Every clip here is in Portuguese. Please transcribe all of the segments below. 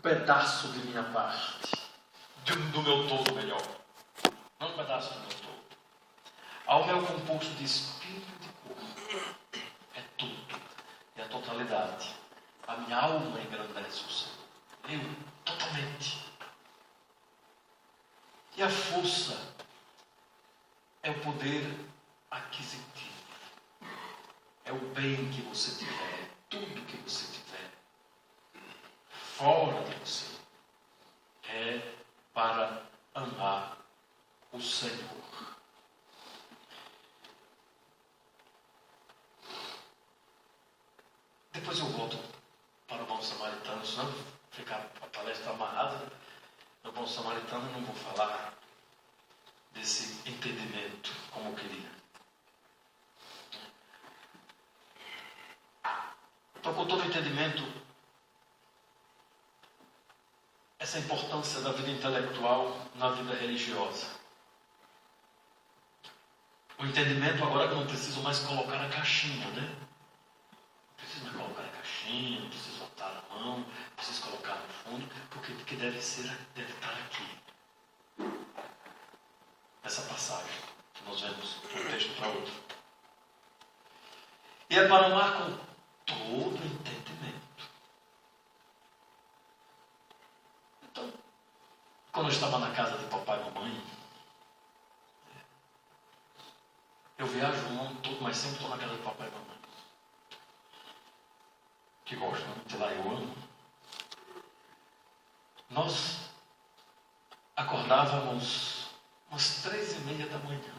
pedaço de minha parte, do meu todo melhor. Não um pedaço do meu todo. A alma é o composto de espírito e de corpo. É tudo. É a totalidade. A minha alma engrandece o Senhor. Eu, totalmente. E a força é o poder aquisitivo. É o bem que você tiver. Tudo que você tiver. Fora de você. É para amar o Senhor. Depois eu volto para o bom samaritano, senão ficar a palestra amarrada. No bom samaritano não vou falar desse entendimento como eu queria. Então, com todo o entendimento, essa importância da vida intelectual na vida religiosa. O entendimento agora que eu não preciso mais colocar na caixinha, né? Não preciso mais colocar na caixinha, não preciso botar na mão, não preciso colocar no fundo, porque o que deve estar aqui. Essa passagem que nós vemos de um texto para outro. E é para amar com todo o entendimento. Então, quando eu estava na casa de papai e mamãe, eu viajo o mundo todo, mas sempre estou na casa de papai e mamãe. Que gosto, né? De lá eu amo. Nós acordávamos umas 3:30 da manhã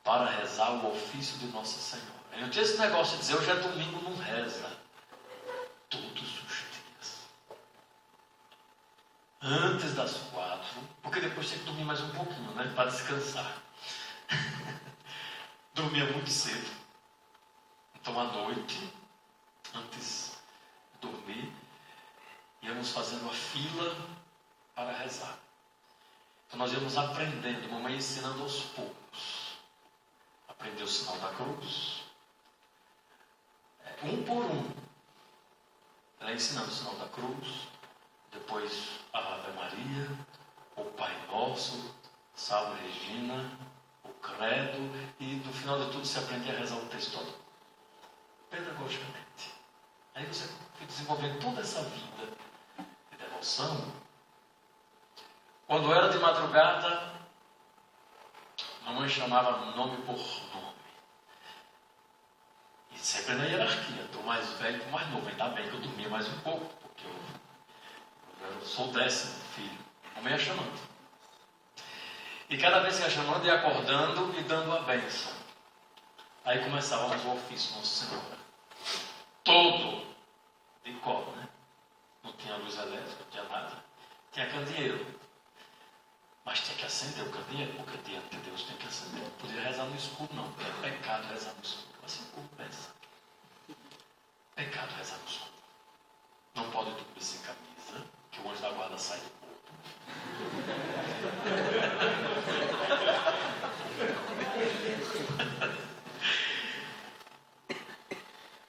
para rezar o ofício de Nossa Senhora. Eu não tinha esse negócio de dizer, hoje é domingo, não reza. Todos os dias. Antes das 4, porque depois tinha que dormir mais um pouquinho, né? Para descansar. Dormia muito cedo. Então, à noite, antes de dormir, íamos fazendo a fila para rezar. Então, nós íamos aprendendo, mamãe ensinando aos poucos. Aprendeu o sinal da cruz. Um por um. Ela ensinando o sinal da cruz. Depois a Ave Maria, o Pai Nosso, Salve Regina, o Credo. E no final de tudo se aprendia a rezar o texto todo. Pedagogicamente. Aí você foi desenvolvendo toda essa vida de devoção. Quando era de madrugada, mamãe chamava nome por nome. E sempre na hierarquia, do mais velho para o mais novo. Ainda bem que eu dormia mais um pouco, porque eu sou o 10º filho. Mamãe ia chamando. E cada vez que ia chamando, ia acordando e dando a bênção. Aí começávamos o ofício, Nossa Senhora. Todo de cor, né? Não tinha luz elétrica, não tinha nada. Tinha candeeiro. Mas tinha que acender o candeeiro, porque diante de Deus tem que acender. Não podia rezar no escuro, não, porque é pecado rezar no escuro. Assim como pensa. Pecado rezar no escuro. Não pode dormir sem camisa, que o anjo da guarda sai do corpo.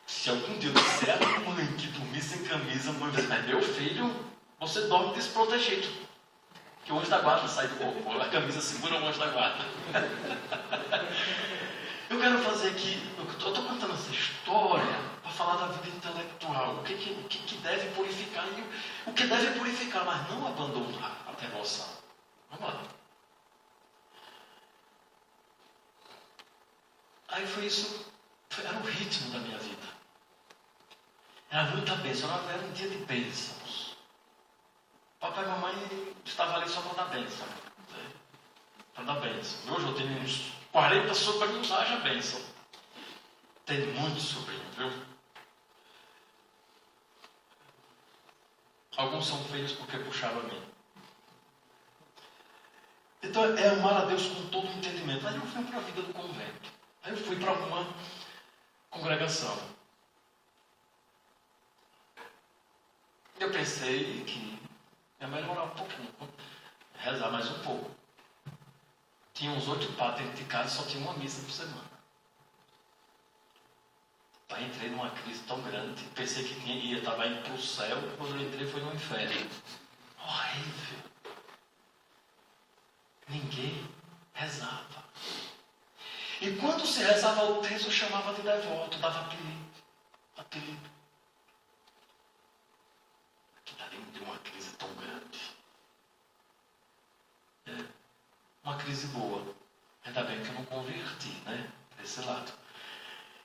Se algum dia eu disser a mãe que dormir sem camisa, a mãe vai dizer, mas meu filho, você dorme desprotegido. Que o anjo da guarda sai do corpo. A camisa segura o anjo da guarda. Eu quero fazer aqui, eu estou contando essa história para falar da vida intelectual. O que deve purificar e o que deve purificar, mas não abandonar a devoção. Vamos lá. Aí foi isso, era o ritmo da minha vida. Era muita bênção, era um dia de bênçãos. Papai e mamãe estavam ali só para dar bênção. Né? Para dar bênção. Hoje eu tenho uns 40 sobrinhos, haja bênção. Tenho muitos sobrinhos, viu? Alguns são feios porque puxaram a mim. Então é amar a Deus com todo o entendimento. Aí eu fui para a vida do convento. Aí eu fui para uma congregação. Eu pensei que ia melhorar um pouquinho, rezar mais um pouco. Tinha uns 8 padres dentro de casa e só tinha uma missa por semana. Rapaz, entrei numa crise tão grande, pensei que estava indo para o céu, quando eu entrei foi no inferno. Horrível. Ninguém rezava. E quando se rezava o texto, eu chamava de devoto, dava apelido. Aquilo ali me deu uma crise tão grande. Uma crise boa. Ainda bem que eu não converti, né? Desse lado.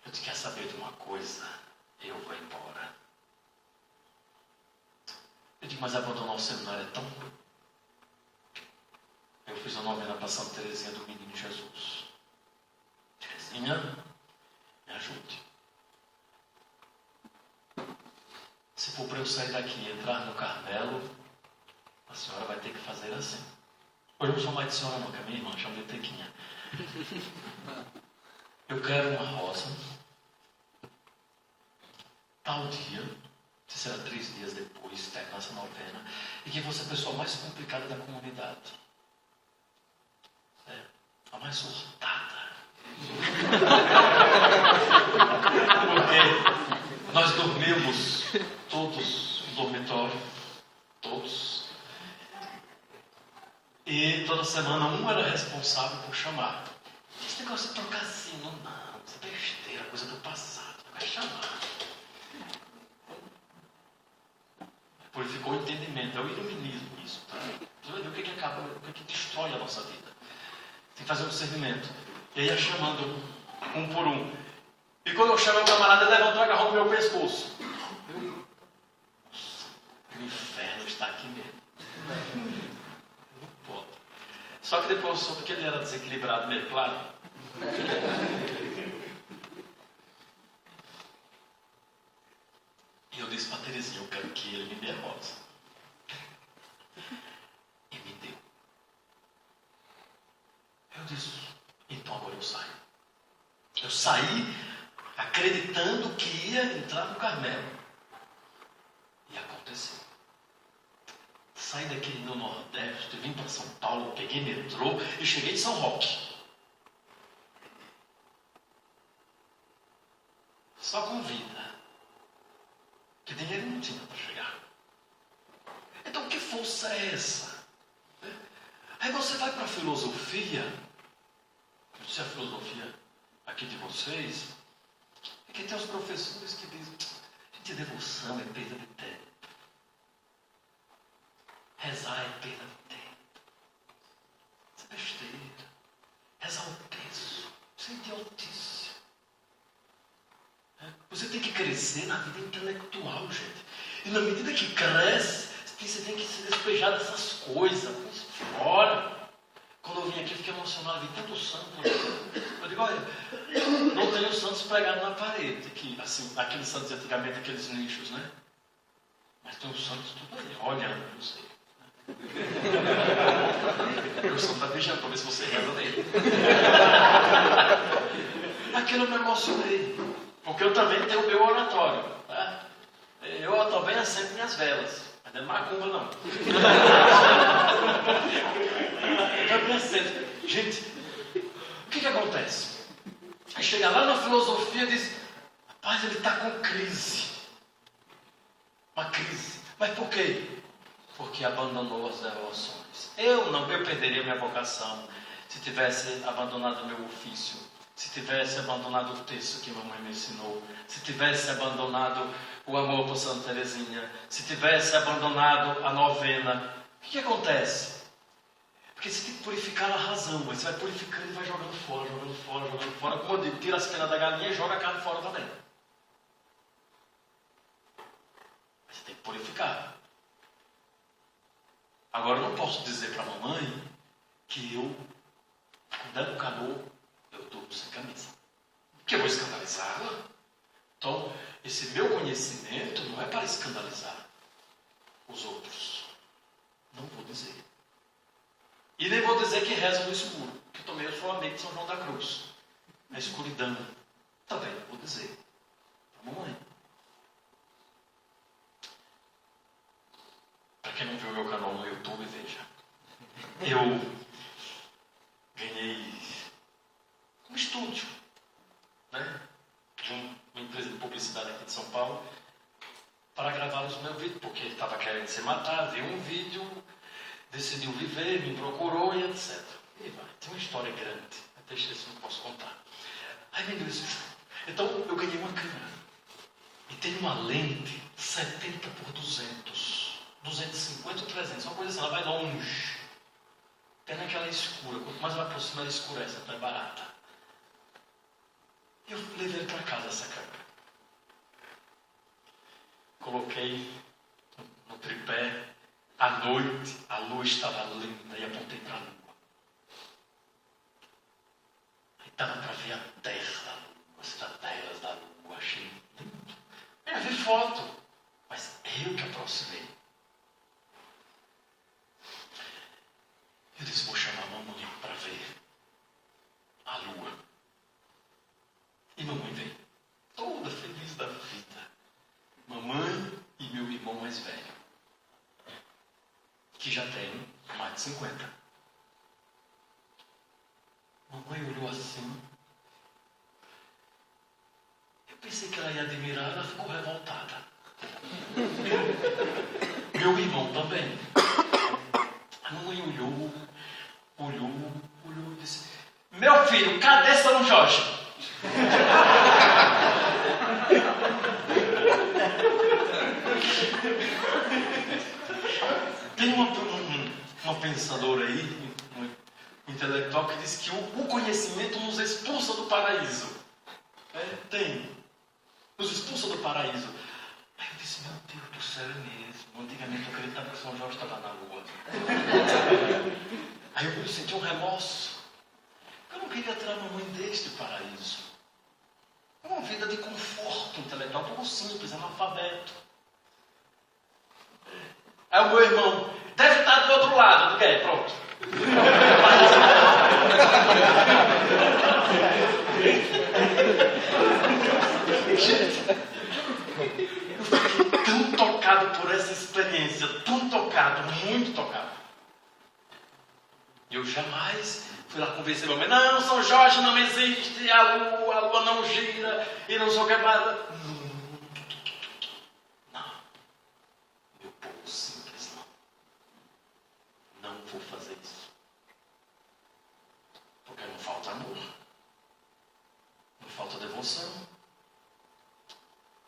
Eu te quero saber de uma coisa, eu vou embora. Eu digo, mas abandonar o seminário é tão ruim. Eu fiz uma novena para Santa Teresinha do Menino Jesus. Teresinha, me ajude. Se for para eu sair daqui e entrar no Carmelo, a senhora vai ter que fazer assim. Hoje eu não sou mais de senhora não, que a minha irmã chama de Tequinha. Eu quero uma rosa. Tal dia, se será 3 dias depois, terminar essa novena, e que você é a pessoa mais complicada da comunidade. A mais surtada. Porque nós dormimos todos no dormitório, todos. E toda semana um era responsável por chamar. Esse negócio de trocar sino, não, isso é besteira, coisa do passado, vai chamar. Purificou o entendimento, é o iluminismo isso, tá? Você vai ver o que acaba, o que destrói a nossa vida. Tem que fazer um discernimento. E aí ia chamando um por um. E quando eu chamei o camarada, ele levantou e agarrou no meu pescoço. Nossa, o inferno está aqui mesmo. Não pode. Só que depois eu soube que ele era desequilibrado mesmo, claro. E eu disse para a Teresinha, eu quero que ele me dê a rosa. E me deu. Eu disse, então agora eu saio. Eu saí acreditando que ia entrar no Carmelo. E aconteceu. Saí daqui no Nordeste, vim para São Paulo, peguei metrô e cheguei em São Roque. Só com vida. Que dinheiro não tinha para chegar. Então que força é essa? Aí você vai para a filosofia. Eu disse a filosofia aqui de vocês. É que tem os professores que dizem, gente, devoção é perda de tempo. Rezar é perda de tempo. Isso é besteira. Rezar o texto. Isso é idiotice. Você tem que crescer na vida intelectual, gente. E na medida que cresce, você tem que se despejar dessas coisas. Fora. Quando eu vim aqui, eu fiquei emocionado. Vi tanto santo. Eu digo, olha, não tenho santos pregados na parede. Que, assim, aqueles santos antigamente, aqueles nichos, né? Mas tem os santos tudo aí. Olha, não sei. O santo está vigiando para ver se você reza nele. Aquilo eu me emocionei. Porque eu também tenho o meu oratório. Tá? Eu também acendo minhas velas. Mas não é macumba, não. Eu pensei, gente, o que acontece? Aí chega lá na filosofia e diz, rapaz, ele está com crise. Uma crise. Mas por quê? Porque abandonou as devoções. Eu perderia minha vocação se tivesse abandonado meu ofício. Se tivesse abandonado o texto que mamãe me ensinou, se tivesse abandonado o amor por Santa Teresinha, se tivesse abandonado a novena, o que acontece? Porque você tem que purificar a razão, mas você vai purificando e vai jogando fora, jogando fora, jogando fora. Como eu digo, tira as penas da galinha e joga a carne fora também. Mas você tem que purificar. Agora eu não posso dizer para a mamãe que eu, dando calor, eu estou sem camisa. Porque eu vou escandalizá-la. Então, esse meu conhecimento não é para escandalizar os outros. Não vou dizer. E nem vou dizer que reza no escuro. Porque também eu sou amigo de São João da Cruz. Na escuridão. Também não vou dizer. A mamãe. Para quem não viu o meu canal no YouTube, veja. Eu ganhei um estúdio, né, de uma empresa de para gravá-los no meu vídeo, porque ele estava querendo se matar, viu um vídeo, decidiu viver, me procurou e etc. E vai, tem uma história grande, deixa isso, não posso contar. Aí me deu isso. Então eu ganhei uma câmera. E tem uma lente 70 por 200, 250 ou 300, uma coisa assim, ela vai longe. Pena que ela é escura, quanto mais vai aproximar ela escurece, então é barata. Eu levei para casa essa câmera. Coloquei no tripé, à noite, a lua estava linda e apontei para a lua. Aí dava para ver a terra da lua, as estrelas da lua, achei lindo. Eu vi foto, mas eu que aproximei. Eu disse, vou chamar a mamãe para ver a lua. E mamãe veio, toda feliz da vida. Mamãe e meu irmão mais velho, que já tem mais de 50. Mamãe olhou assim. Eu pensei que ela ia admirar, ela ficou revoltada. Meu irmão também. A mamãe olhou e disse, meu filho, cadê São Jorge? Tem uma pensadora aí, um intelectual, que diz que o conhecimento nos expulsa do paraíso. Tem. Nos expulsa do paraíso. Aí eu disse, meu Deus do céu, é mesmo. Antigamente eu acreditava que São Jorge estava na lua. Aí eu senti um remorso. Eu não queria tirar a mamãe deste paraíso. Uma vida de conforto intelectual, tudo simples, analfabeto. Aí o meu irmão, deve estar do outro lado, do que? Pronto. Gente, eu fiquei tão tocado por essa experiência, tão tocado, muito tocado. Eu jamais fui lá convencer a mamãe, não, São Jorge não existe, a lua não gira, e não sou quebrada. Não. Meu povo simples, não. Não vou fazer isso. Porque não falta amor. Não falta devoção.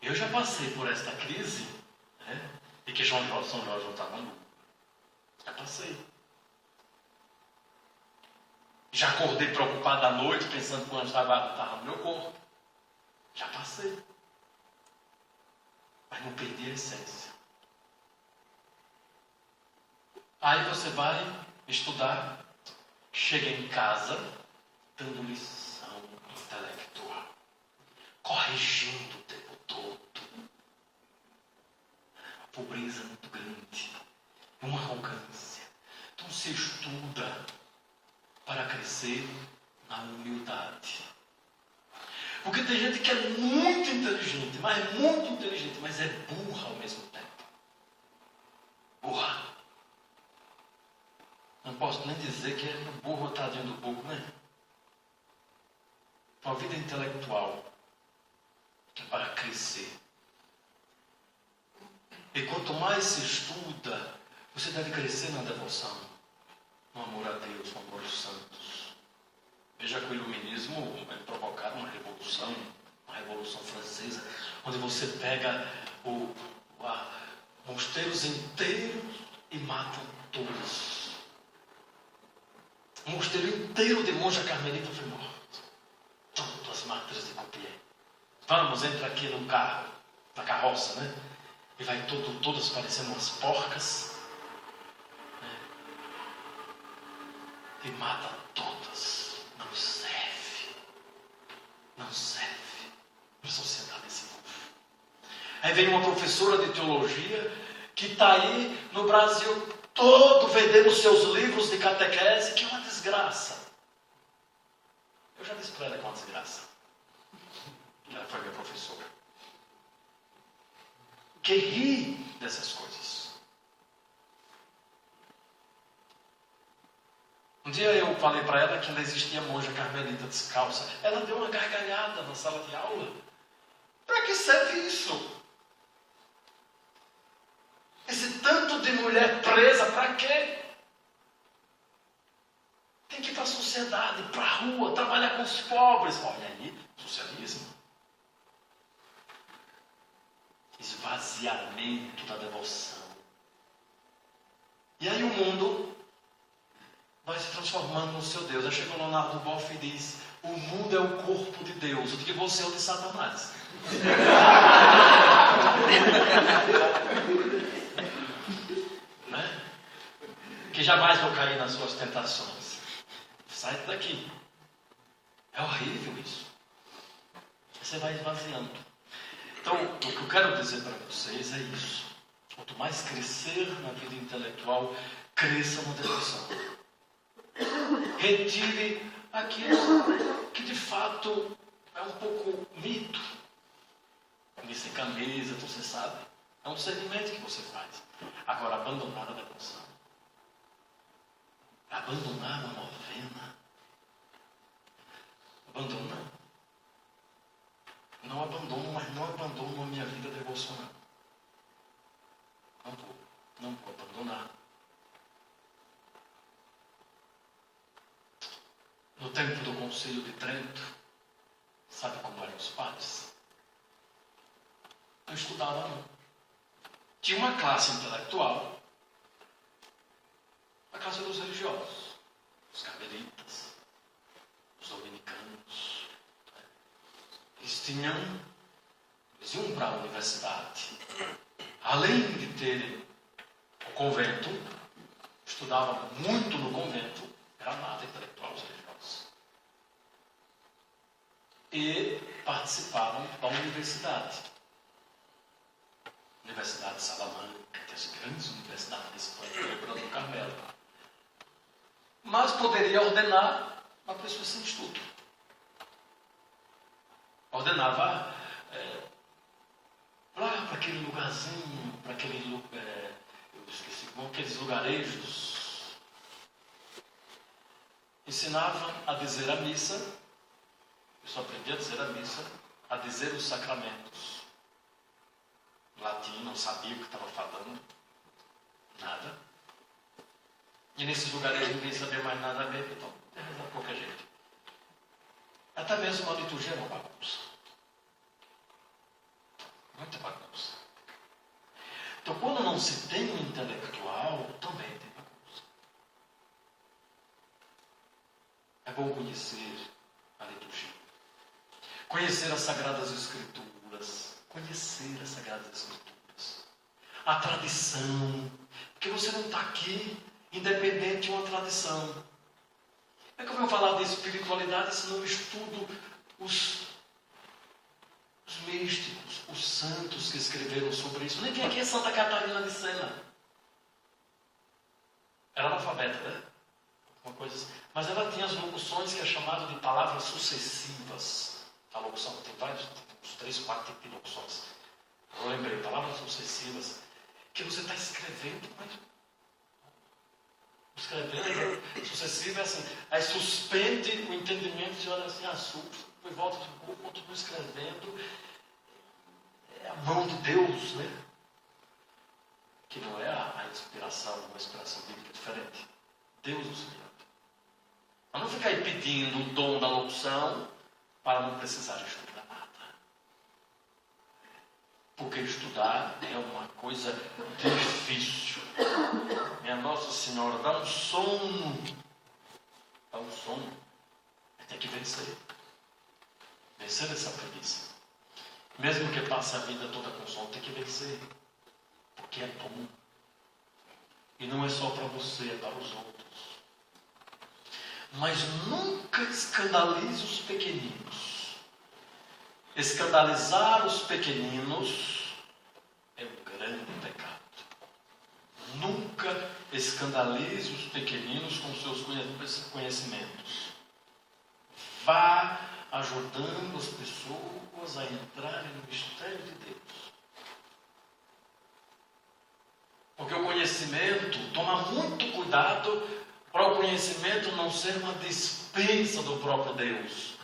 Eu já passei por esta crise, né? E que São Jorge não está na lua. Já passei. Já acordei preocupado à noite, pensando que o anjo estava no meu corpo. Já passei. Mas não perdi a essência. Aí você vai estudar, chega em casa, dando lição intelectual, corrigindo o tempo todo. A pobreza é muito grande, uma arrogância. Então se estuda para crescer na humildade. Porque tem gente que é muito inteligente, mas é burra ao mesmo tempo. Burra. Não posso nem dizer que é burro ou tadinho do burro, né? Então a vida intelectual é para crescer. E quanto mais se estuda, você deve crescer na devoção, no amor a Deus, no amor aos santos. Veja que o iluminismo vai provocar uma revolução francesa, onde você pega mosteiros inteiros e mata todos. Um mosteiro inteiro de monja carmelita foi morto. Todas as mártires de Compiègne. Vamos, entra aqui no carro, na carroça, né? E vai todas parecendo umas porcas. Né? E mata todas. Não serve para a sociedade desse povo. Aí vem uma professora de teologia que está aí no Brasil todo vendendo seus livros de catequese, que é uma desgraça. Eu já disse para ela que é uma desgraça. Ela foi minha professora. Que ri dessas coisas. Um dia eu falei para ela que ainda existia monja carmelita descalça. Ela deu uma gargalhada na sala de aula. Para que serve isso? mulher presa, para quê? Tem que ir para a sociedade, para a rua, trabalhar com os pobres. Olha aí, socialismo. Esvaziamento da devoção. E aí o mundo vai se transformando no seu Deus. Aí chega o Leonardo Boff e diz: o mundo é o corpo de Deus. Eu digo que você é o de Satanás. Né? Que jamais vou cair nas suas tentações. Sai daqui. É horrível isso. Você vai esvaziando. Então, o que eu quero dizer para vocês é isso. Quanto mais crescer na vida intelectual, cresça na devoção. Retire aquilo que de fato é um pouco mito. Sem camisa, você sabe. É um discernimento que você faz. Agora, abandonar a devoção. Abandonar a novena. Abandonar. Não abandono, mas não abandono a minha vida devocional. Não vou abandonar. No tempo do Concílio de Trento, sabe como eram os padres? Não estudava não. Tinha uma classe intelectual, a classe dos religiosos, os carmelitas, os dominicanos. Eles iam para a universidade. Além de terem o convento, estudavam muito no convento, era nada intelectual os religiosos. E participavam da universidade. Universidade de Salamanca, que é as grandes universidades da Espanha, lembrando o Carmelo. Mas poderia ordenar uma pessoa sem estudo. Ordenava lá para aquele lugarzinho, para aquele lugar, eu esqueci, aqueles lugarejos. Ensinava a dizer a missa, eu só aprendi a dizer a missa, a dizer os sacramentos. Latim, não sabia o que estava falando, nada. E nesses lugares ninguém sabia mais nada a ver, então era pouca gente. Até mesmo a liturgia era uma bagunça. Muita bagunça. Então, quando não se tem um intelectual, também tem bagunça. É bom conhecer a liturgia, conhecer as Sagradas Escrituras, conhecer as Sagradas Escrituras, a tradição, porque você não está aqui independente de uma tradição. Como é que eu vou falar de espiritualidade se não estudo os místicos, os santos que escreveram sobre isso? Nem vem aqui é Santa Catarina de Sena. Era analfabeta, né? Uma coisa assim. Mas ela tinha as locuções que é chamado de palavras sucessivas. A locução tem vários, uns 3, 4 tipos de locuções. Eu lembrei, palavras sucessivas, que você está escrevendo, mas escrevendo, sucessivo é assim, aí suspende o entendimento e olha assim, foi volta de novo, continua escrevendo. É a mão de Deus, né? Que não é a inspiração, uma inspiração bíblica diferente. Deus nos guia. Mas não ficar aí pedindo o dom da locução para não precisar estudar nada. Porque estudar é uma coisa difícil. Minha Nossa Senhora, dá um sono. Dá um sono. Tem que vencer. Vencer essa preguiça. Mesmo que passe a vida toda com sono, tem que vencer. Porque é bom. E não é só para você, é para os outros. Mas nunca escandalize os pequeninos. Escandalizar os pequeninos é um grande pecado. Nunca escandalize os pequeninos com seus conhecimentos. Vá ajudando as pessoas a entrarem no mistério de Deus. Porque o conhecimento, toma muito cuidado para o conhecimento não ser uma dispensa do próprio Deus.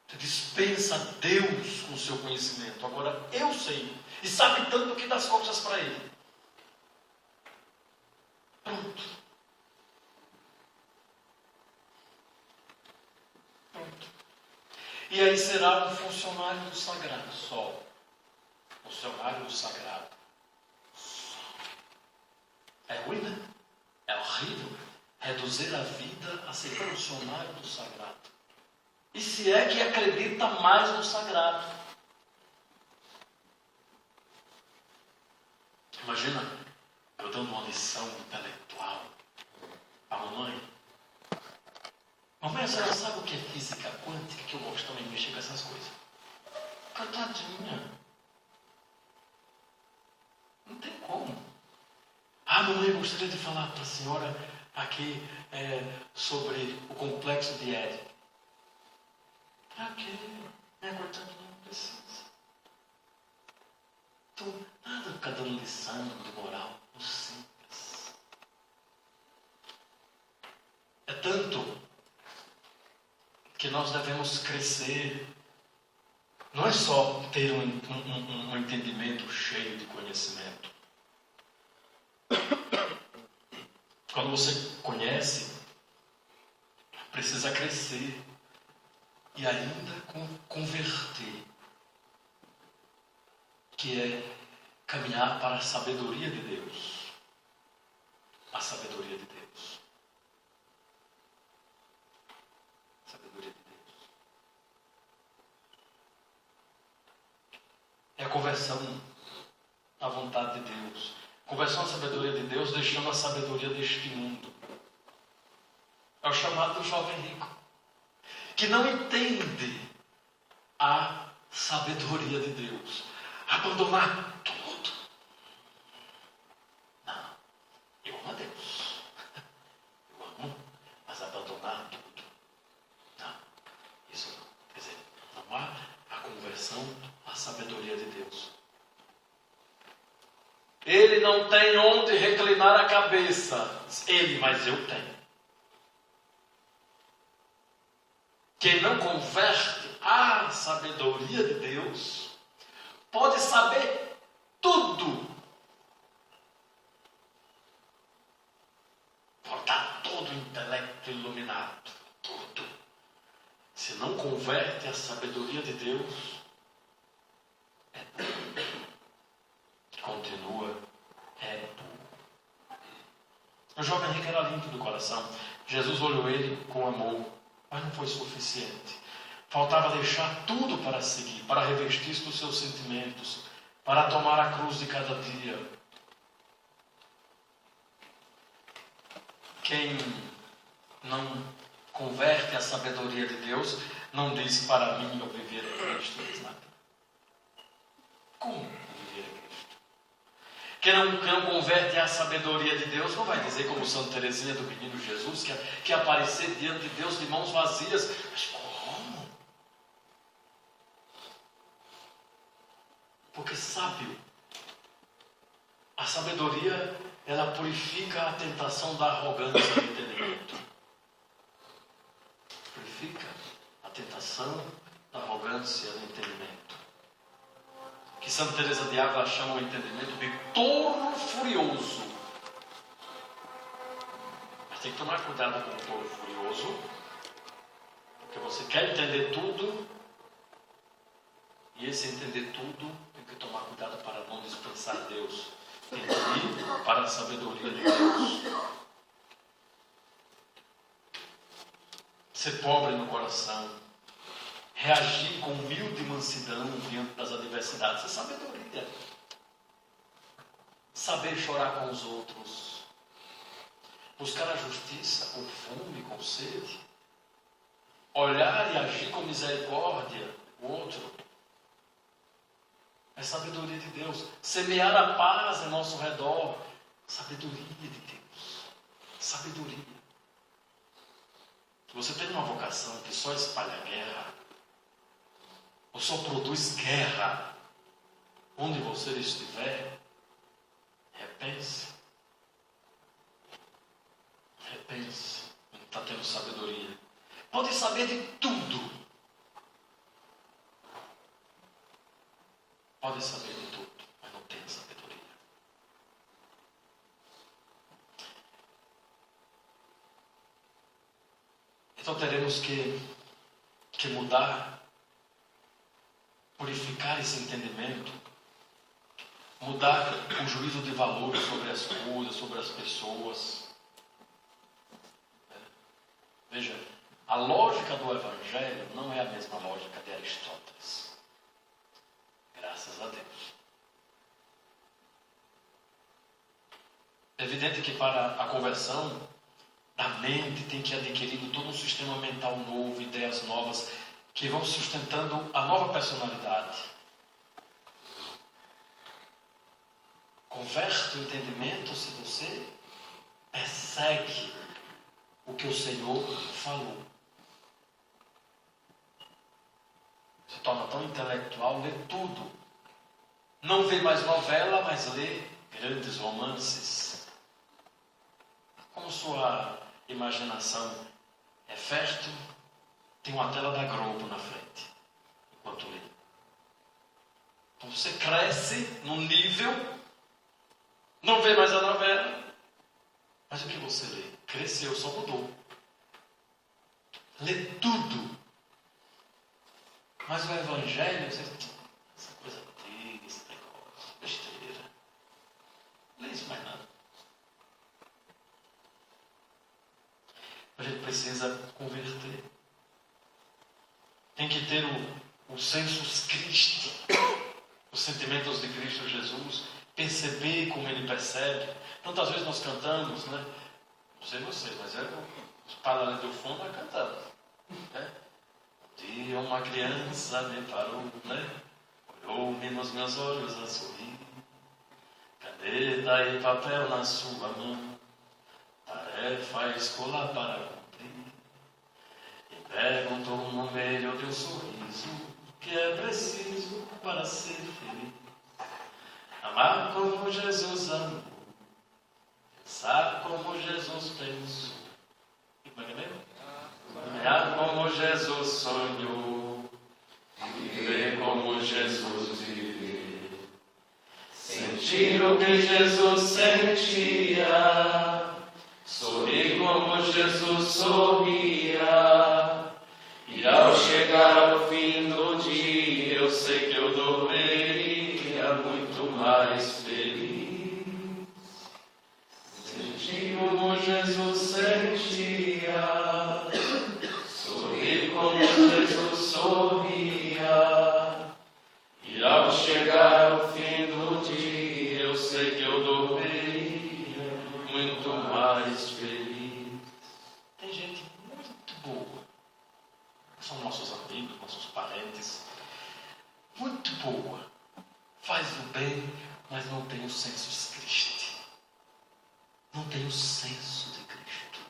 Você dispensa Deus com o seu conhecimento. Agora, eu sei, e sabe tanto que dá as costas para Ele. Pronto. Pronto. E aí será um funcionário do sagrado só. Funcionário do sagrado. É ruim, né? É horrível reduzir a vida a ser funcionário do sagrado. E se é que acredita mais no sagrado. Imagina eu dando uma lição intelectual à mamãe. Mamãe, a senhora sabe o que é física quântica? Que eu gosto também de mexer com essas coisas. Coitadinha. Não tem como. Ah, mamãe, eu gostaria de falar para a senhora aqui sobre o complexo de Édipo. Para quê? Minha coitadinha não precisa. Então, nada de ficar dando lição de moral. No simples. É tanto que nós devemos crescer. Não é só ter um entendimento cheio de conhecimento. Quando você conhece, precisa crescer e ainda converter, que é caminhar para a sabedoria de Deus. A sabedoria de Deus. Sabedoria de Deus. É a conversão à vontade de Deus. Conversão à sabedoria de Deus, deixando a sabedoria deste mundo. É o chamado do jovem rico, que não entende a sabedoria de Deus. Abandonar tudo. Não. Eu amo a Deus. Eu amo, mas abandonar tudo. Não. Isso não. Quer dizer, não há a conversão à sabedoria de Deus. Ele não tem onde reclinar a cabeça. Ele, mas eu tenho. Quem não converte à sabedoria de Deus, pode saber tudo. Pode estar todo o intelecto iluminado. Tudo. Se não converte à sabedoria de Deus, continua burro. O jovem rico era limpo do coração. Jesus olhou ele com amor, mas não foi suficiente. Faltava deixar tudo para seguir, para revestir-se dos seus sentimentos, para tomar a cruz de cada dia. Quem não converte a sabedoria de Deus, não diz para mim eu viver a Cristo, não diz nada. Como viver a Cristo? Quem não converte a sabedoria de Deus, não vai dizer como Santa Teresinha do Menino Jesus, que aparecer diante de Deus de mãos vazias. Mas como? Porque sábio, a sabedoria, ela purifica a tentação da arrogância do entendimento. Purifica a tentação da arrogância do entendimento. Que Santa Teresa de Ávila chama o entendimento de touro furioso. Mas tem que tomar cuidado com o touro furioso, porque você quer entender tudo, e esse entender tudo tem que tomar cuidado para não dispensar Deus. Tem que ir para a sabedoria de Deus. Ser pobre no coração. Reagir com humilde mansidão diante das adversidades. Isso é sabedoria. Saber chorar com os outros. Buscar a justiça com fome, com sede. Olhar e agir com misericórdia o outro. É sabedoria de Deus. Semear a paz em nosso redor. Sabedoria de Deus. Sabedoria. Se você tem uma vocação que só espalha guerra, ou só produz guerra, onde você estiver, repense. Repense. Não está tendo sabedoria. Pode saber de tudo. Pode saber de tudo, mas não tem sabedoria. Então teremos que mudar, purificar esse entendimento, mudar o juízo de valor sobre as coisas, sobre as pessoas. Veja, a lógica do Evangelho não é a mesma lógica de Aristóteles. Graças a Deus. É evidente que para a conversão da mente tem que adquirir todo um sistema mental novo, ideias novas, que vão sustentando a nova personalidade. Converte o entendimento se você persegue o que o Senhor falou. Se torna tão intelectual, lê tudo. Não vê mais novela, mas lê grandes romances. Como sua imaginação é fértil, tem uma tela da Globo na frente, enquanto lê. Então você cresce num nível, não vê mais a novela, mas o que você lê? Cresceu, só mudou. Lê tudo. Mas o Evangelho, essa coisa antiga, esse negócio, besteira. Não lê isso mais nada. A gente precisa converter. Tem que ter o sensus Christi, os sentimentos de Cristo Jesus, perceber como Ele percebe. Tantas vezes nós cantamos, né? Não sei vocês, mas os padres do fundo vai cantando. Né? Um dia uma criança me parou, né? Olhou-me nos meus olhos a sorrir, caneta e papel na sua mão, tarefa escolar para cumprir, e perguntou no meio de um sorriso o que é preciso para ser feliz. Amar como Jesus amou, pensar como Jesus pensou. E como é que é mesmo? Sonhar como Jesus sonhou, viver como Jesus viveu, sentir o que Jesus sentia, sorrir como Jesus sorria, e ao chegar ao fim do dia eu sei que eu dormiria muito mais feliz. Sentir como Jesus sentia, sorrir como Jesus sorria, e ao chegar ao fim do dia eu sei que eu dormiria muito mais feliz. Tem gente muito boa, são nossos amigos, nossos parentes, muito boa, faz o bem, mas não tem o sensus Christi, não tem o senso de Cristo.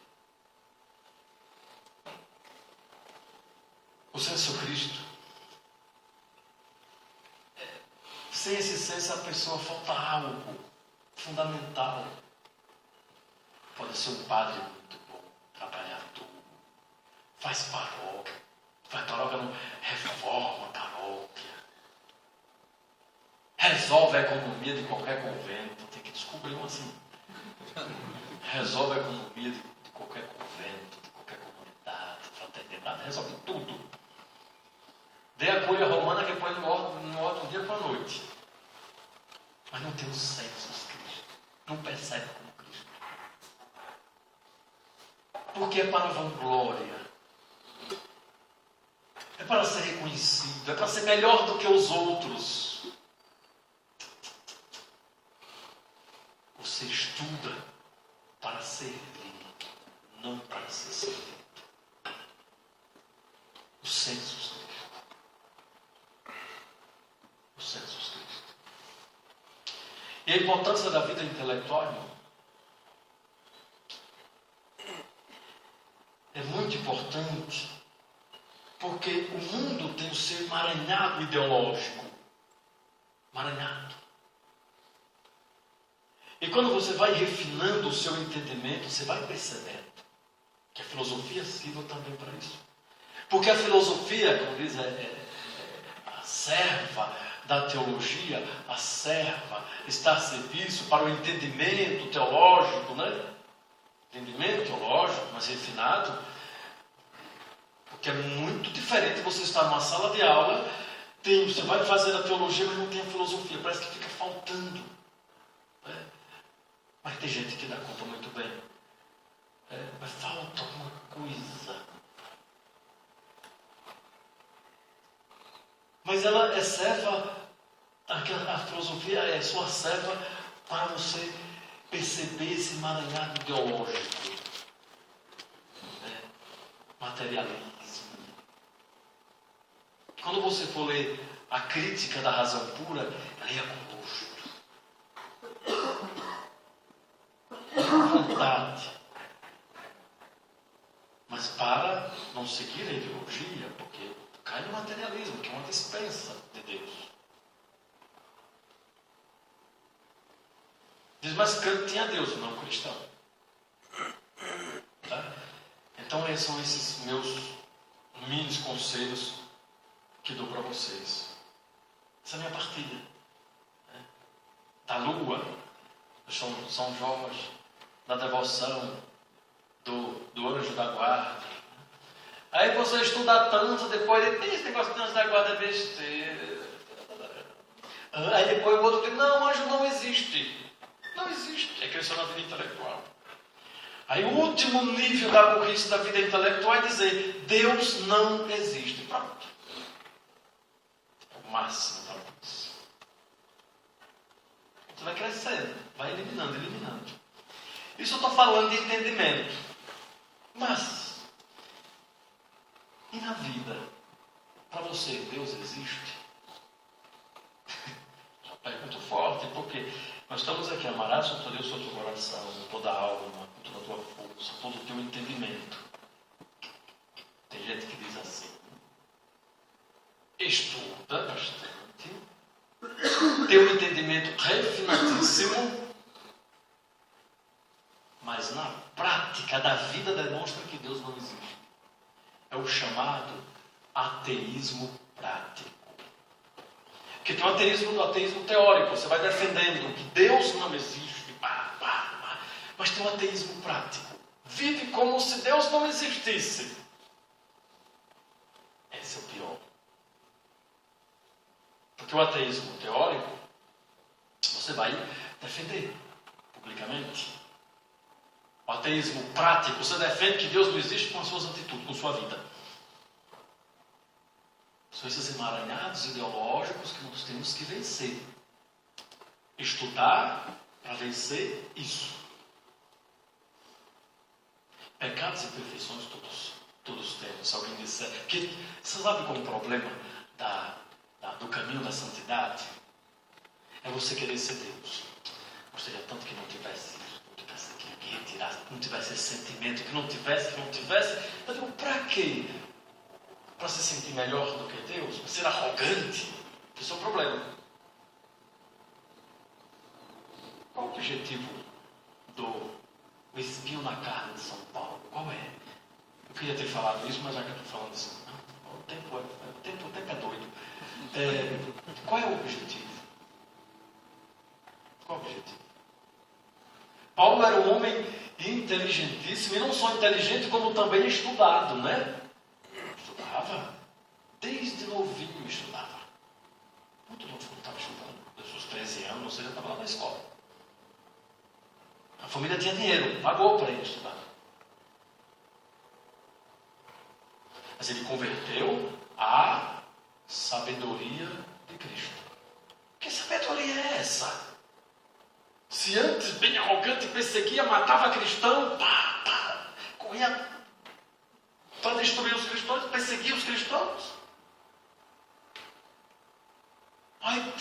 O senso Cristo, sem esse senso a pessoa falta algo fundamental. Pode ser um padre muito bom, trabalhador, faz paróquia, não, reforma a paróquia, resolve a economia de qualquer convento. Tem que descobrir um assim. Resolve a economia de qualquer convento, de qualquer comunidade, fraternidade, resolve tudo. Dê a curia romana que põe no ordem do dia para a noite. Mas não tem o senso de Cristo. Não percebe como Cristo. Porque é para a vanglória. É para ser reconhecido. É para ser melhor do que os outros. Você estuda para servir, não para ser servido. O senso de Cristo. O senso de Cristo. E a importância da vida intelectual, irmão, é muito importante, porque o mundo tem o seu emaranhado ideológico. Emaranhado. E quando você vai refinando o seu entendimento, você vai percebendo que a filosofia sirva também para isso. Porque a filosofia, como diz, a serva da teologia, a serva está a serviço para o entendimento teológico, né? Entendimento teológico, mas refinado, Que é muito diferente você estar numa sala de aula, você vai fazer a teologia, mas não tem a filosofia, parece que fica faltando. Né? Mas tem gente que dá conta muito bem. Mas falta alguma coisa. Mas ela é serva, a filosofia é sua serva para você perceber esse emaranhado ideológico. Materialismo. Quando você for ler a crítica da razão pura, leia com gosto, com vontade, mas para não seguir a ideologia, porque cai no materialismo, que é uma dispensa de Deus. Diz, mas Kant tinha Deus, não cristão. Tá? Então esses são esses meus mini conselhos que dou para vocês. Essa é a minha partilha. Da lua, do São Jorge, da devoção, do anjo da guarda. Aí você estuda tanto, depois esse negócio de anjo da guarda é besteira. Aí depois o outro diz, não, anjo não existe. Não existe. É questão da vida intelectual. Aí o último nível da burrice da vida intelectual é dizer, Deus não existe. Pronto. É o máximo da burrice. Você vai crescendo, vai eliminando. Isso eu estou falando de entendimento. Mas, e na vida? Para você, Deus existe? Uma pergunta forte, porque nós estamos aqui, amarás o teu Deus, o teu coração, toda a alma, toda a tua força, todo o teu entendimento. Tem gente que diz assim, estuda bastante, tem um entendimento refinadíssimo, mas na prática da vida demonstra que Deus não existe. É o chamado ateísmo prático. Porque tem o ateísmo teórico, você vai defendendo que Deus não existe, mas tem o ateísmo prático. Vive como se Deus não existisse. Esse é o pior. Porque o ateísmo teórico, você vai defender publicamente. O ateísmo prático, você defende que Deus não existe com as suas atitudes, com sua vida. São esses emaranhados ideológicos que nós temos que vencer. Estudar para vencer isso. Pecados e perfeições todos temos. Se alguém disser... Porque você sabe qual é o problema do caminho da santidade? É você querer ser Deus. Gostaria tanto que não tivesse isso, não tivesse aquilo, que retirasse, não tivesse esse sentimento, que não tivesse. Eu digo, para quê? Para se sentir melhor do que Deus? Para ser arrogante? Esse é o problema. Qual o objetivo do espinho na carne de São Paulo? Qual é? Eu queria ter falado isso, mas já que eu estou falando assim, o tempo é doido. Qual é o objetivo? Qual é o objetivo? Paulo era um homem inteligentíssimo, e não só inteligente, como também estudado, né? Estudava. Desde novinho estudava. Muito novo quando estava estudando. Desde os 13 anos, ou seja, estava lá na escola. A família tinha dinheiro, pagou para ele estudar. Mas ele converteu à sabedoria de Cristo. Que sabedoria é essa? Se antes, bem arrogante, perseguia, matava cristão, corria para destruir os cristãos, perseguia os cristãos. Aí,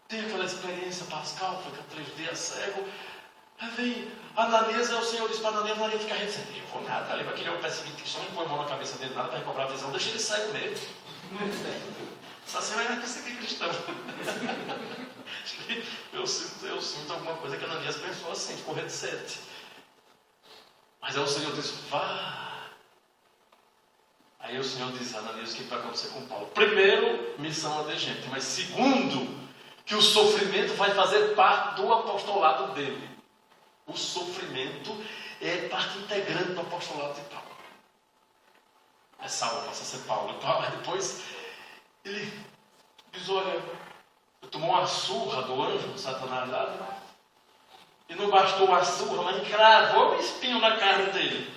tem aquela experiência pascal, fica 3 dias cego. Aí vem Ananias, e o Senhor diz para Ananias fica recebendo. Eu vou nada, lembra que ele é um perseguido cristão, não põe a mão na cabeça dele, nada para recobrar a visão, deixa ele cego mesmo. Essa senhora vai perseguir cristão. Eu sinto alguma coisa que Ananias pensou assim, de correr de 7. Mas aí o Senhor diz, vá. Aí o Senhor diz a Ananias o que vai acontecer com Paulo. Primeiro, missão a ter gente. Mas segundo, que o sofrimento vai fazer parte do apostolado dele. O sofrimento é parte integrante do apostolado de Paulo. é Saulo, passa a ser Paulo e tal. Aí depois ele diz, olha, tomou uma surra do anjo, do Satanás lá, e não bastou uma surra, mas cravou um espinho na carne dele.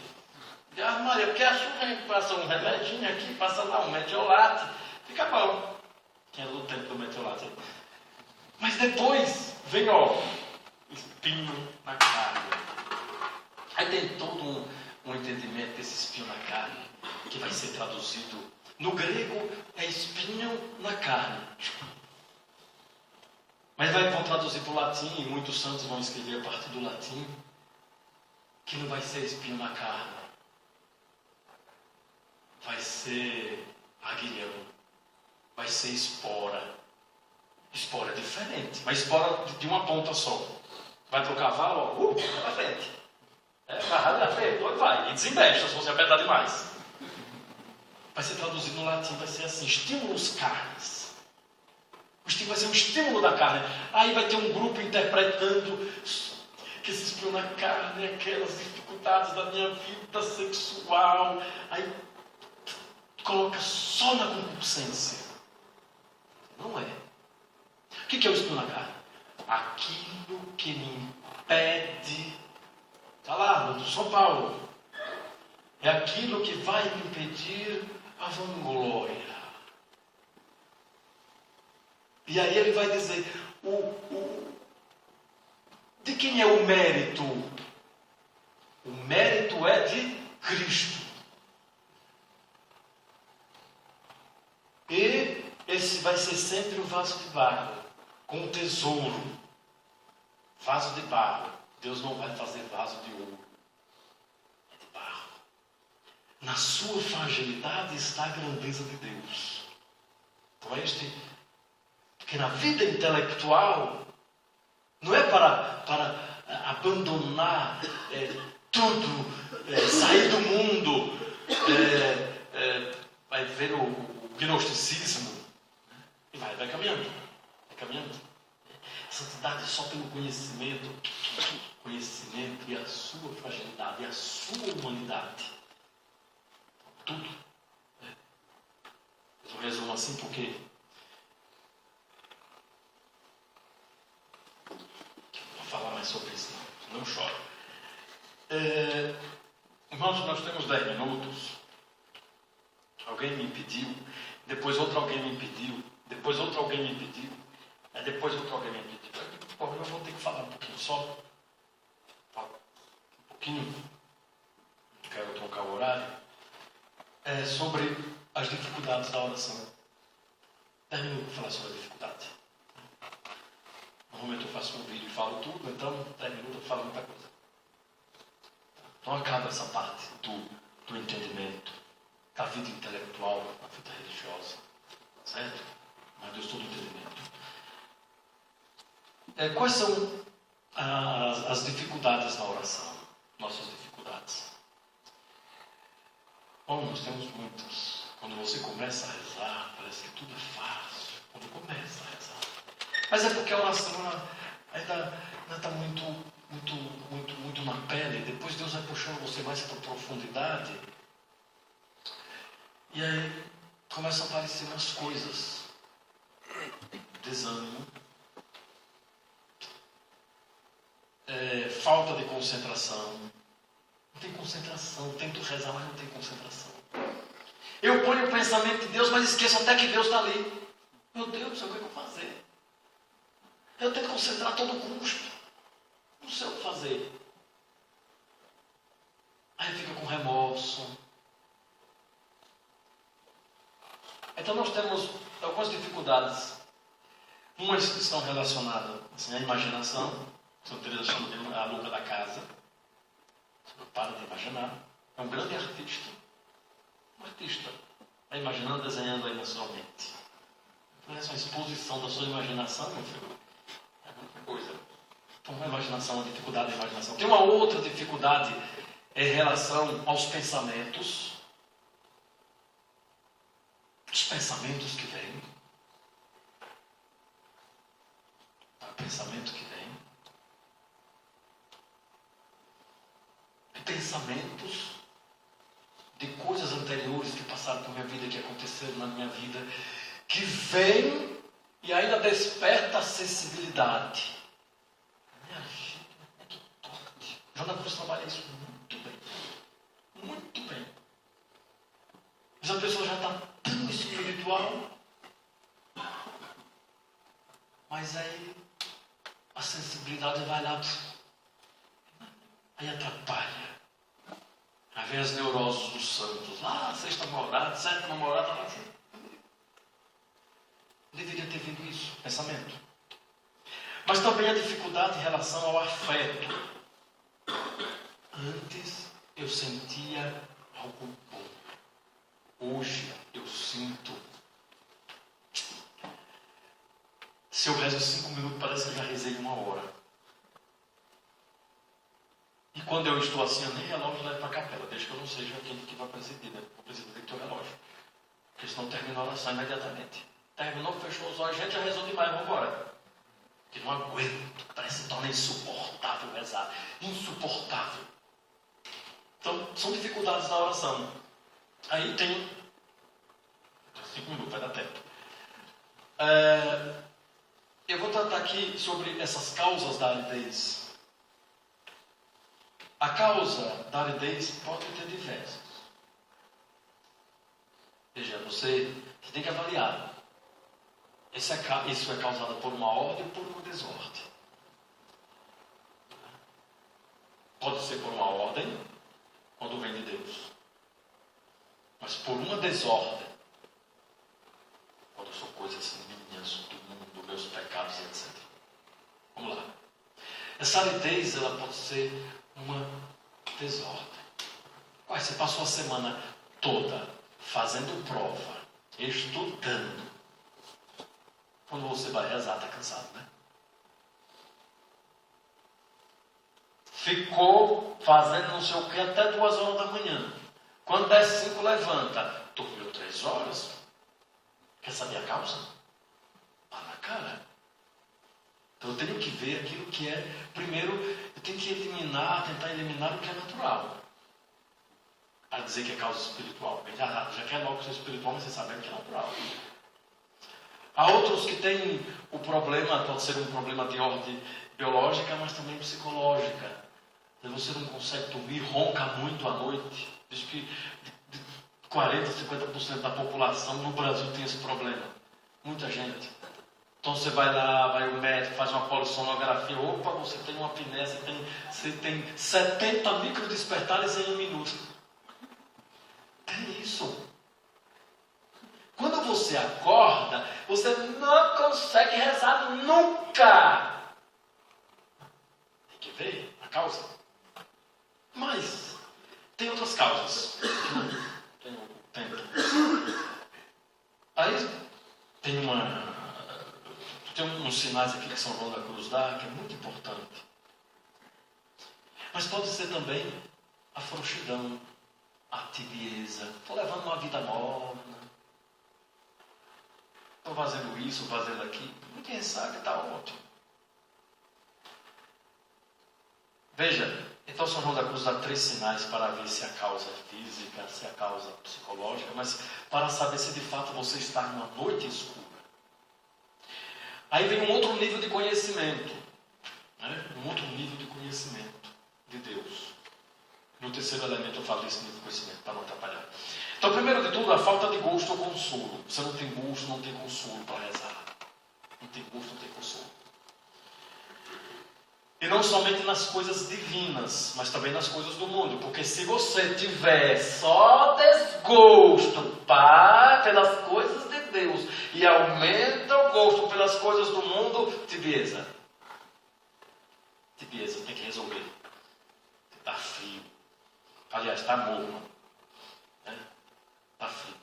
E a Maria, porque a surra a gente passa um remedinho aqui, passa lá um metiolate, fica bom. Tinha do tempo do metiolate. Mas depois vem, ó, espinho na carne. Aí tem todo um entendimento desse espinho na carne, que vai ser traduzido. No grego é espinho na carne. Mas vão traduzir para o latim, e muitos santos vão escrever a partir do latim, que não vai ser espinho na carne. Vai ser aguilhão. Vai ser espora. Espora é diferente, mas espora de uma ponta só. Vai para o cavalo, vai para frente. Vai na frente, vai. E desembexa se você apertar demais. Vai ser traduzido no latim, vai ser assim, estímulos carnes. O estímulo vai ser um estímulo da carne. Aí vai ter um grupo interpretando que esse espinho na carne, aquelas dificuldades da minha vida sexual. Aí coloca só na concupiscência. Não é. O que é o espinho na carne? Aquilo que me impede. Está lá, no São Paulo. É aquilo que vai me impedir a vanglória. E aí ele vai dizer, de quem é o mérito? O mérito é de Cristo. E esse vai ser sempre um vaso de barro, com um tesouro. Vaso de barro. Deus não vai fazer vaso de ouro. É de barro. Na sua fragilidade está a grandeza de Deus. Então porque na vida intelectual não é para abandonar tudo, sair do mundo, vai ver o gnosticismo e vai caminhando. Vai caminhando. Santidade é só pelo conhecimento e a sua fragilidade, e a sua humanidade. Tudo. Eu resumo assim porque vou falar mais sobre isso, não choro. Irmãos, nós temos 10 minutos. Alguém me impediu, depois outro alguém me impediu, depois outro alguém me impediu, depois outro alguém me impediu. Eu vou ter que falar um pouquinho só. Um pouquinho. Não quero trocar o horário. Sobre as dificuldades da oração. 10 minutos para falar sobre a dificuldade. Normalmente eu faço um vídeo e falo tudo, então 10 minutos eu falo muita coisa. Então acaba essa parte do entendimento, da vida intelectual, da vida religiosa. Certo? Mas Deus todo entendimento. Quais são as dificuldades na oração? Nossas dificuldades. Bom, nós temos muitas. Quando você começa a rezar, parece que tudo é fácil. Quando começa a rezar. Mas é porque a oração ainda está muito na pele. Depois Deus vai puxando você mais para a profundidade. E aí começam a aparecer umas coisas. Desânimo. Falta de concentração. Não tem concentração. Tento rezar, mas não tem concentração. Eu ponho o pensamento em Deus, mas esqueço até que Deus está ali. Meu Deus do céu, o que eu vou fazer? Eu tento concentrar a todo custo. Não sei o que fazer. Aí fica com remorso. Então nós temos algumas dificuldades. Umas estão relacionadas à imaginação. São Teresa chama de a louca da casa. Você não para de imaginar. É um grande artista. Um artista. Está imaginando, desenhando aí na sua mente. Então essa é uma exposição da sua imaginação, meu filho. É muita coisa. Então a imaginação, a dificuldade da imaginação. Tem uma outra dificuldade em relação aos pensamentos. Os pensamentos que vêm. O pensamento que vem. Pensamentos de coisas anteriores que passaram passaram por minha vida, que aconteceram na minha vida, que vem e ainda desperta a sensibilidade. Minha gente, é que toque. João da Cruz trabalha isso muito bem. Muito bem. Mas a pessoa já está tão espiritual, mas aí a sensibilidade vai lá, aí atrapalha. Aí vem as neuroses dos santos. Sexta morada, sétima morada. Deveria ter vindo isso, pensamento. Mas também a dificuldade em relação ao afeto. Antes eu sentia algo bom. Hoje eu sinto. Se eu rezo 5 minutos, parece que eu já rezei 1 hora. E quando eu estou assim, eu nem relógio levo para a capela, desde que eu não seja aquele que vai presidir, né? O presidente tem que ter o relógio. Porque senão termina a oração imediatamente. Terminou, fechou os olhos, a gente já rezou demais, vamos embora. Porque não aguento, parece que se torna insuportável rezar. Insuportável. Então, são dificuldades na oração. Aí tem 5 minutos, vai dar tempo. Eu vou tratar aqui sobre essas causas da aridez. A causa da aridez pode ter diversas. Veja, você tem que avaliar. Isso é causado por uma ordem ou por uma desordem. Pode ser por uma ordem, quando vem de Deus. Mas por uma desordem, quando são coisas minhas, do mundo, meus pecados, etc. Vamos lá. Essa aridez, ela pode ser uma desordem. Você passou a semana toda fazendo prova, estudando. Quando você vai rezar, está cansado, né? Ficou fazendo não sei o que até 2 horas da manhã. Quando der 5, levanta. Dormiu 3 horas. Quer saber a causa? Tá na cara. Então eu tenho que ver aquilo que é. Primeiro, eu tenho que tentar eliminar o que é natural. Para dizer que é causa espiritual. Já quer logo ser espiritual, mas você sabe que é natural. Há outros que têm o problema, pode ser um problema de ordem biológica, mas também psicológica. Você não consegue dormir, ronca muito à noite. Diz que 40%, 50% da população no Brasil tem esse problema. Muita gente. Então você vai lá, vai o médico, faz uma polissonografia. Opa, você tem uma apneia, você tem 70 microdespertares em 1 minuto. Tem isso. Quando você acorda, você não consegue rezar nunca. Tem que ver a causa. Mas tem outras causas. Tem. Aí tem uns sinais aqui que São João da Cruz dá, que é muito importante. Mas pode ser também a frouxidão, a tibieza. Estou levando uma vida morna. Estou fazendo isso, fazendo aquilo. Ninguém sabe, está ótimo. Veja, então São João da Cruz dá 3 sinais para ver se a causa é física, se a causa é psicológica, mas para saber se de fato você está numa noite escura. Aí vem um outro nível de conhecimento. Né? Um outro nível de conhecimento de Deus. No terceiro elemento eu falo desse nível de conhecimento, para não atrapalhar. Então, primeiro de tudo, a falta de gosto ou consolo. Você não tem gosto, não tem consolo para rezar. Não tem gosto, não tem consolo. E não somente nas coisas divinas, mas também nas coisas do mundo. Porque se você tiver só desgosto pelas coisas de Deus e aumenta o gosto pelas coisas do mundo, tibieza. Tibieza, tem que resolver. Está frio. Aliás, está morno. Está frio.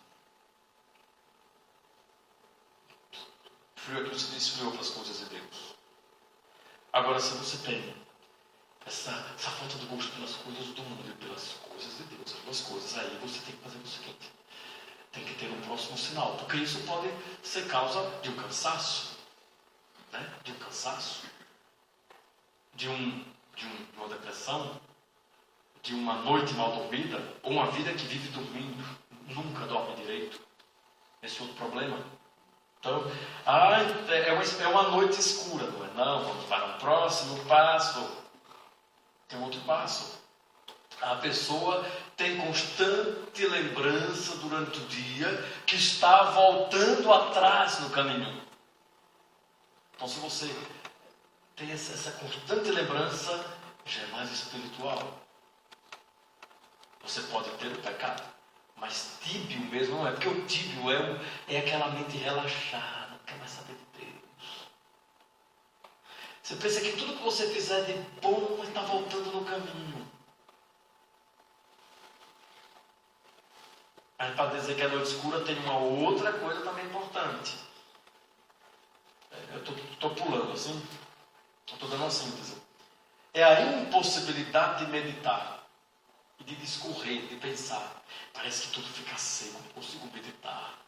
Frio é que você desfriou para as coisas de Deus. Agora, se você tem essa falta de gosto pelas coisas do mundo e pelas coisas de Deus, as 2 coisas, aí você tem que fazer o seguinte: tem que ter um próximo sinal, porque isso pode ser causa de um cansaço, né? De um cansaço, de uma depressão, de uma noite mal dormida, ou uma vida que vive dormindo. nunca dorme direito. Esse é outro problema. Então, é uma noite escura, não é? Não, vamos para um próximo passo. Tem outro passo. A pessoa tem constante lembrança durante o dia que está voltando atrás no caminho. Então, se você tem essa constante lembrança, já é mais espiritual. Você pode ter o pecado, mas tíbio mesmo não é, porque o tíbio é aquela mente relaxada, não quer mais saber de Deus. Você pensa que tudo que você fizer de bom está voltando no caminho. Mas para dizer que a noite escura tem uma outra coisa também importante. Eu estou pulando assim, estou dando uma síntese. É a impossibilidade de meditar e de discorrer, de pensar. Parece que tudo fica seco, não consigo meditar.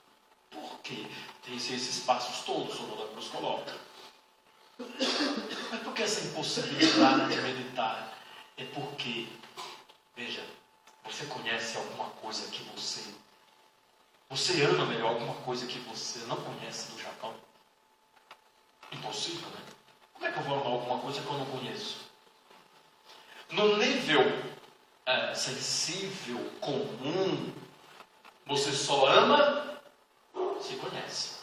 Por quê? Tem esses passos todos, o Senhor da Cruz coloca. Mas por que essa impossibilidade de meditar? É porque, veja, você conhece alguma coisa que você ama melhor alguma coisa que você não conhece do Japão? Impossível, né? Como é que eu vou amar alguma coisa que eu não conheço? No nível sensível, comum, você só ama se conhece.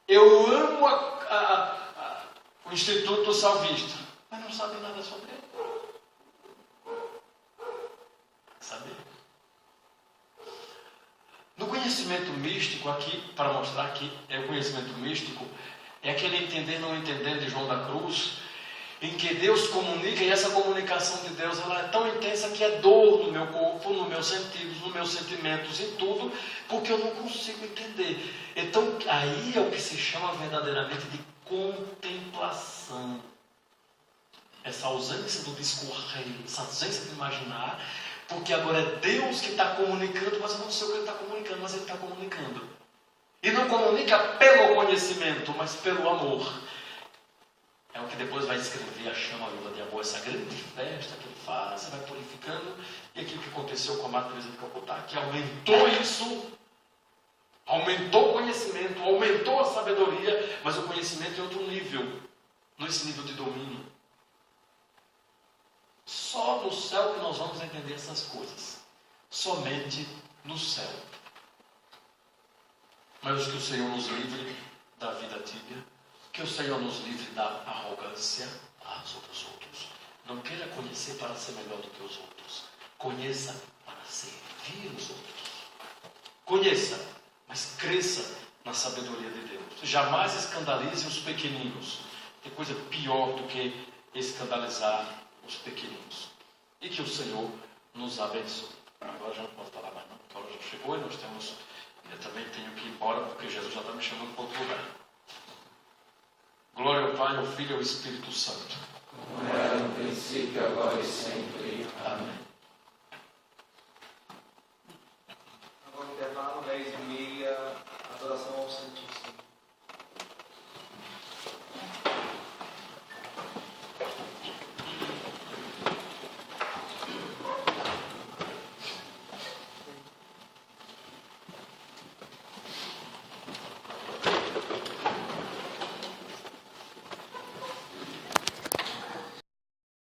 Eu amo o Instituto Salvista, mas não sabe nada sobre ele. Saber. No conhecimento místico, aqui, para mostrar que é o conhecimento místico, é aquele entender não entender de João da Cruz, em que Deus comunica, e essa comunicação de Deus ela é tão intensa que é dor no meu corpo, nos meus sentidos, nos meus sentimentos, em tudo, porque eu não consigo entender. Então, aí é o que se chama verdadeiramente de contemplação. Essa ausência do discorrer, essa ausência de imaginar, porque agora é Deus que está comunicando, mas eu não sei o que Ele está comunicando, mas Ele está comunicando. E não comunica pelo conhecimento, mas pelo amor. É o que depois vai escrever a chama viva de amor, essa grande festa que Ele faz, vai purificando. E aquilo que aconteceu com a Madre Teresa de Calcutá, que aumentou isso, aumentou o conhecimento, aumentou a sabedoria, mas o conhecimento é outro nível, não esse nível de domínio. Só no céu que nós vamos entender essas coisas. Somente no céu. Mas que o Senhor nos livre da vida tíbia. Que o Senhor nos livre da arrogância sobre os outros. Não queira conhecer para ser melhor do que os outros. Conheça para servir os outros. Conheça, mas cresça na sabedoria de Deus. Jamais escandalize os pequeninos. Tem coisa pior do que escandalizar os pequeninos. E que o Senhor nos abençoe. Agora já não posso falar mais não, porque a hora já chegou e eu também tenho que ir embora, porque Jesus já está me chamando para outro lugar. Glória ao Pai, ao Filho e ao Espírito Santo. Como era no princípio, agora e sempre. Amém.